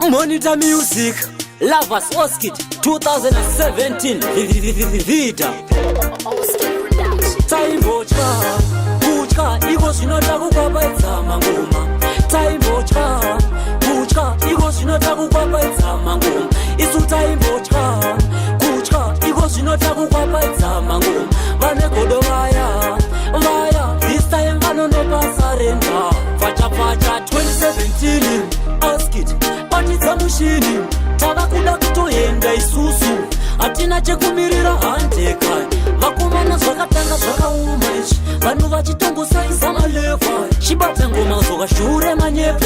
Monitor Music, Lovers Oskit 2017 Vida Taimbochka, Kuchka, Iko Shinotaku Kwapaitsa Mangoma Taimbochka, Kuchka, Iko Shinotaku Kwapaitsa Mangoma Isu Taimbochka, Kuchka, Iko Shinotaku Kwapaitsa Mangoma Vane Kodo Vaya, this time Vano no Pasarenda Facha 2017 Oskit Patitsa mushini tavakuda kutoenda isusu hatina chekumirira handeka vakomana zvakatanga zvakauma izvi vanhu vachitongosaisa malevha chibata ngoma zvokashure manyepo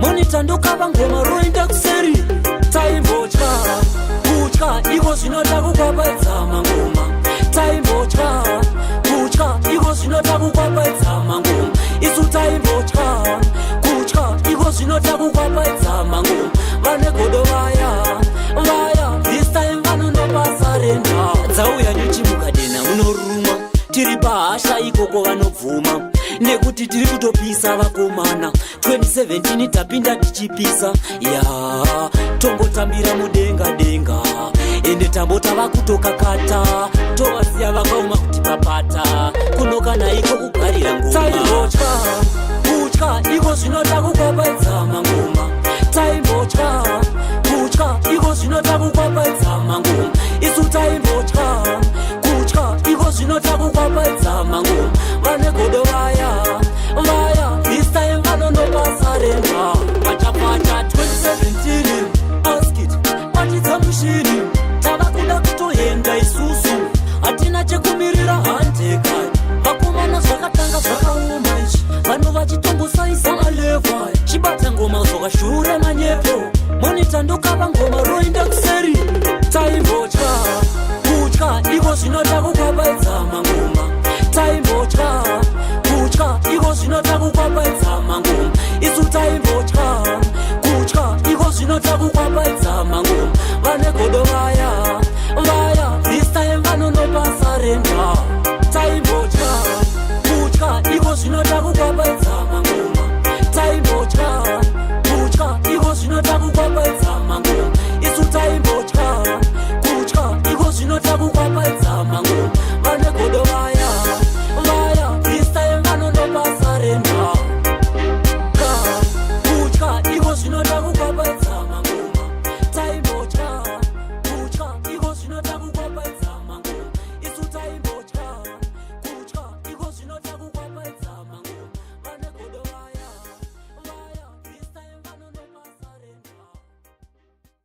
monita ndokava ngoma roenda kuseri taimbotya kutya iko zvinoda kukwapaidza mangoma taimbotya kutya iko zvinoda kukwapaidza mangoma isu taimbotya kutya iko zvinoda kukwapaidza mangoma vane godo vaya this time vanonopasarenda dzauya nyuchimukadena munoruma tiri pahasha ikoko vanobvuma nekuti tiri kutopisa vakomana 2017 tapinda tichipisa ya tongotambira mudenga denga ende tambotava kutokakata tovasiya vakauma kuti papata kunokana iko kugarira ngoma kutya iko zvinoda kukwapaidza mangoma taimbotya kutya iko zvinoda kukwapaidza mangoma isu taimbotya kutya iko zvinoda kukwapaidza mangoma vane godo vaya this time vanonopasarenda pachapata 2017 Oskit patitsa mushini tavakuda kutoenda isusu hatina chekumirira handeka vakomana zvakatanga zvakauma izvi vanhu vachitongosaisa malevha chibata ngoma zvokashure manyepo monita ndokava ngoma roenda kuseri taimbotya kutya iko zvinoda kukwapa